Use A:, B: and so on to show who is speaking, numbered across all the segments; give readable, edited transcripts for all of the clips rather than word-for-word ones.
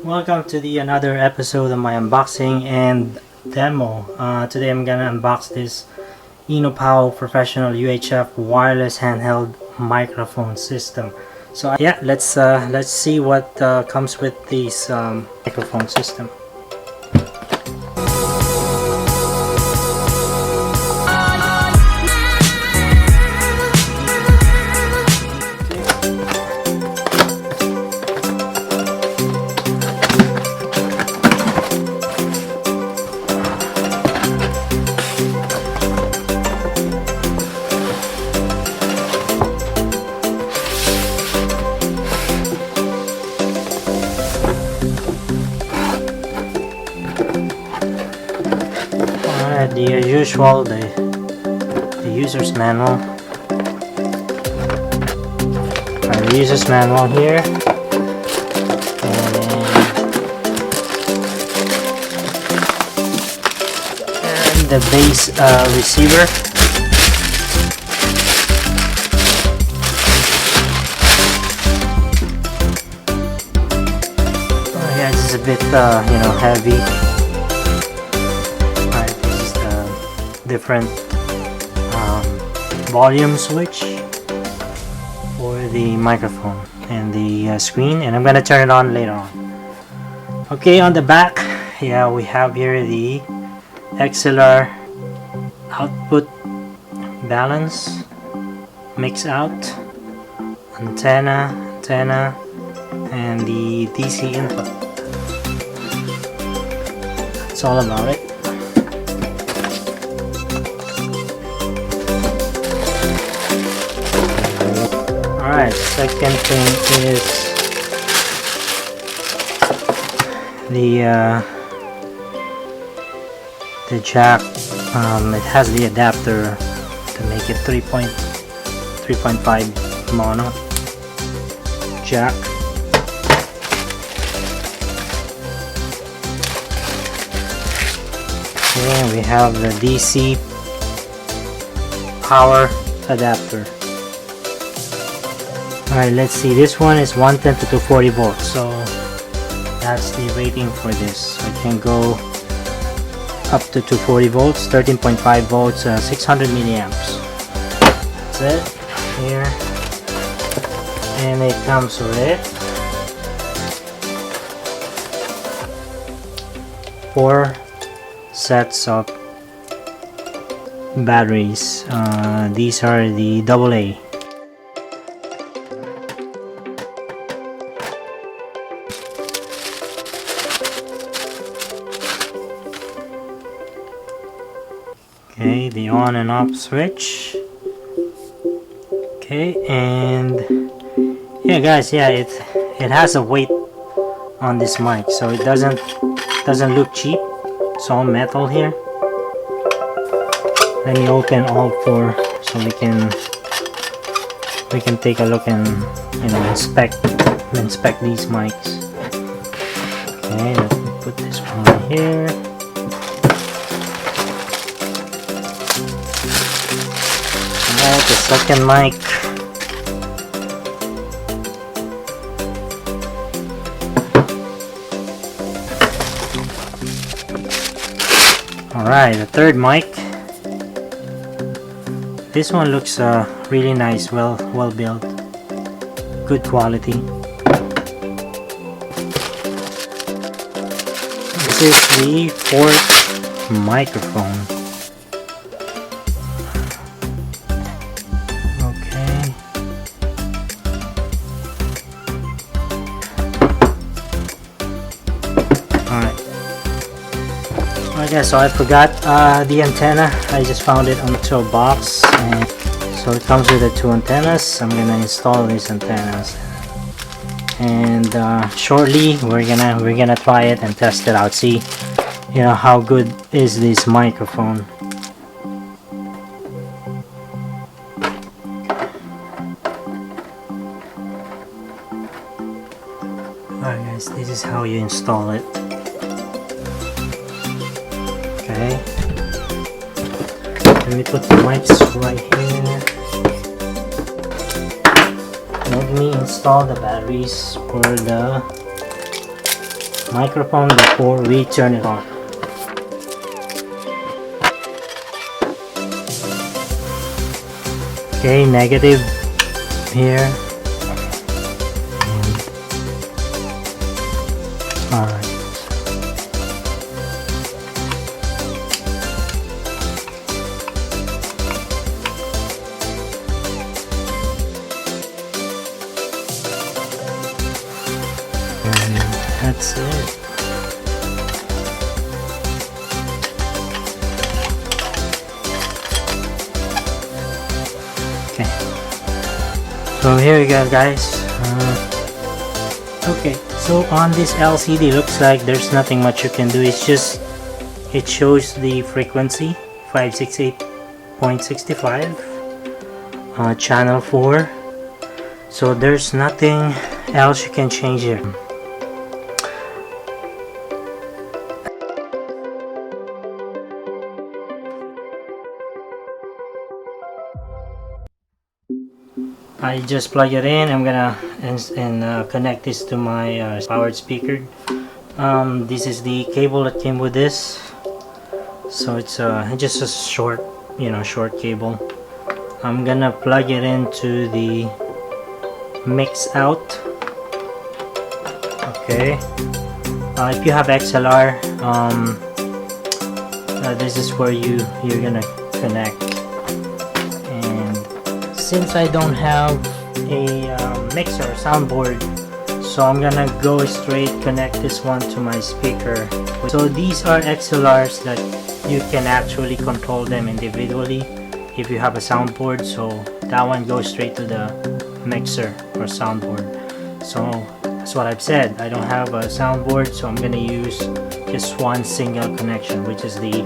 A: Welcome to the another episode of my unboxing and demo. Today I'm gonna unbox this Innopow Professional UHF wireless handheld microphone system. So yeah, let's see what comes with this microphone system. The usual, the user's manual. The user's manual here, and the base receiver. Oh yeah, this is a bit heavy. Different volume switch for the microphone and the screen, and I'm gonna turn it on later on. Okay, on the back, yeah, we have here the XLR output balance, mix out, antenna, and the DC input. That's all about it. Alright, second thing is the jack. It has the adapter to make it 3.5 mono jack. And we have the DC power adapter. Alright, let's see, this one is 110 to 240 volts, so that's the rating for this. I can go up to 240 volts, 13.5 volts, 600 milliamps. That's it here, and it comes with 4 sets of batteries. These are the AA. Okay, the on and off switch. Okay, and yeah guys, yeah, it has a weight on this mic, so it doesn't look cheap. It's all metal here. Let me open all 4 so we can take a look and inspect these mics. Okay, let me put this one here. The second mic. Alright, the third mic. This one looks really nice, well built, good quality. This is the 4th microphone. Okay, so I forgot the antenna. I just found it onto a box, and so it comes with the 2 antennas. I'm gonna install these antennas, and shortly we're gonna try it and test it out. See, how good is this microphone. Alright guys, this is how you install it. Okay, let me put the mics right here. Nope, let me install the batteries for the microphone before we turn it on. Okay, negative here. Alright. That's it. Okay. So here we go, guys. Okay. So on this LCD, looks like there's nothing much you can do. It's just it shows the frequency 568.65, channel 4. So there's nothing else you can change here. I just plug it in. I'm gonna connect this to my powered speaker. This is the cable that came with this, so it's just a short, short cable. I'm gonna plug it into the mix out. Okay. If you have XLR, this is where you're gonna connect. Since I don't have a mixer or soundboard, so I'm gonna go straight connect this one to my speaker. So these are XLRs that you can actually control them individually if you have a soundboard. So that one goes straight to the mixer or soundboard. So that's what I've said. I don't have a soundboard, so I'm gonna use just one single connection, which is the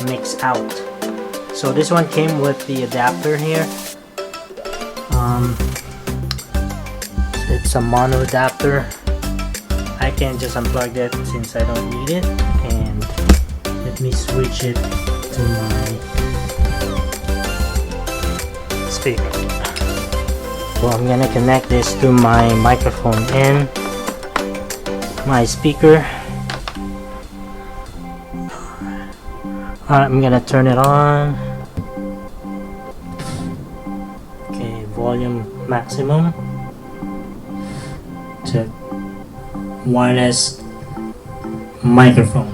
A: mix out. So this one came with the adapter here. It's a mono adapter. I can just unplug it since I don't need it, and let me switch it to my speaker. So I'm gonna connect this to my microphone and my speaker. I'm gonna turn it on. Okay, volume maximum. Check. Wireless microphone.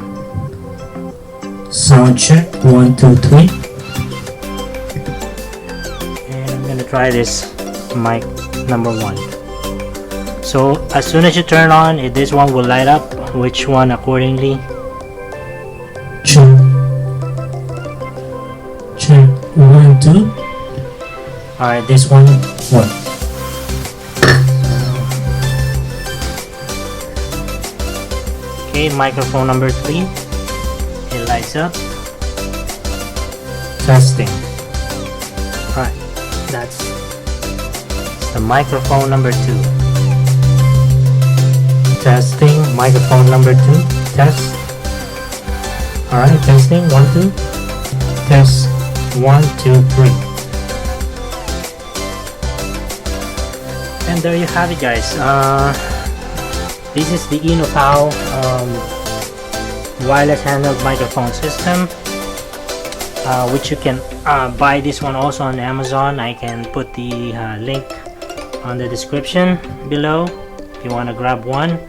A: Sound check 1 2 3. And I'm gonna try this mic number 1. So as soon as you turn on it, this one will light up. Which one accordingly? Check. Check 1 2. Alright, this one 1. Okay, microphone number 3. It lights up. Testing. Alright, that's the microphone number 2. Testing, microphone number 2. Test. Alright, testing 1 2. Test 1 2 3. And there you have it, guys. This is the Innopow wireless handheld microphone system, which you can buy this one also on Amazon. I can put the link on the description below if you want to grab one.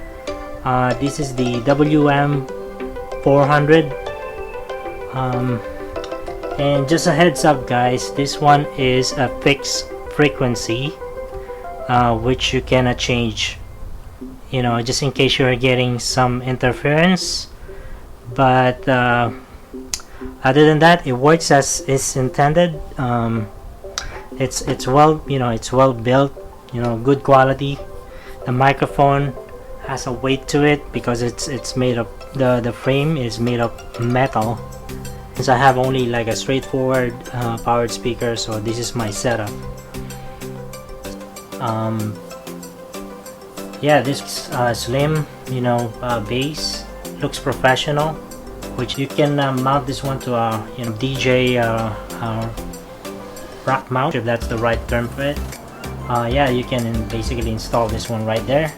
A: This is the WM-400, and just a heads up, guys, this one is a fixed frequency, which you cannot change, just in case you're getting some interference. But other than that, it works as is intended. It's well built, good quality. The microphone has a weight to it because it's made of the frame is made of metal. Since I have only like a straightforward powered speaker, so this is my setup. Yeah, this slim base looks professional, which you can mount this one to a DJ rack mount, if that's the right term for it. yeah, you can basically install this one right there.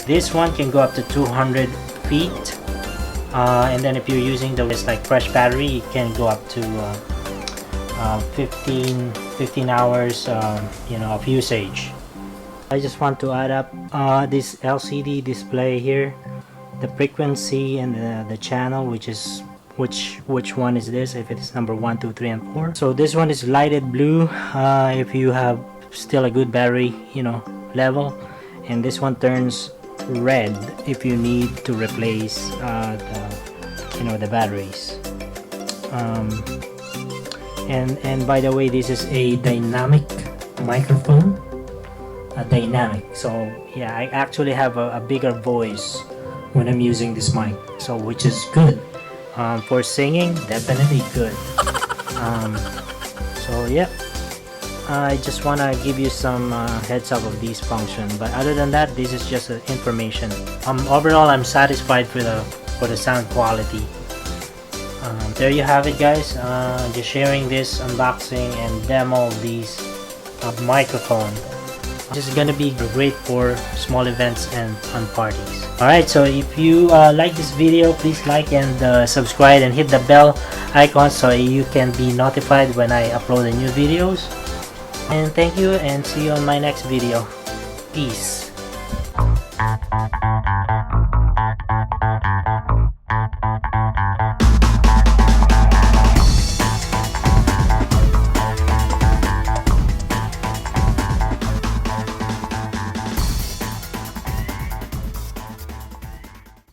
A: This one can go up to 200 feet, and then if you're using the like fresh battery, it can go up to 15 hours, you know, of usage. I just want to add up this LCD display here, the frequency and the channel, which is which one is this, if it is number 1, 2, 3, and 4. So this one is lighted blue if you have still a good battery, you know, level, and this one turns red if you need to replace the batteries. And by the way, this is a dynamic microphone, so yeah, I actually have a bigger voice when I'm using this mic, so which is good. For singing, definitely good. So yeah, I just want to give you some heads up of these functions, but other than that, this is just information. Overall, I'm satisfied for the sound quality. There you have it, guys. Just sharing this unboxing and demo of these microphone. This is gonna be great for small events and on parties. Alright, so if you like this video, please like and subscribe and hit the bell icon so you can be notified when I upload the new videos. And thank you, and see you on my next video. Peace.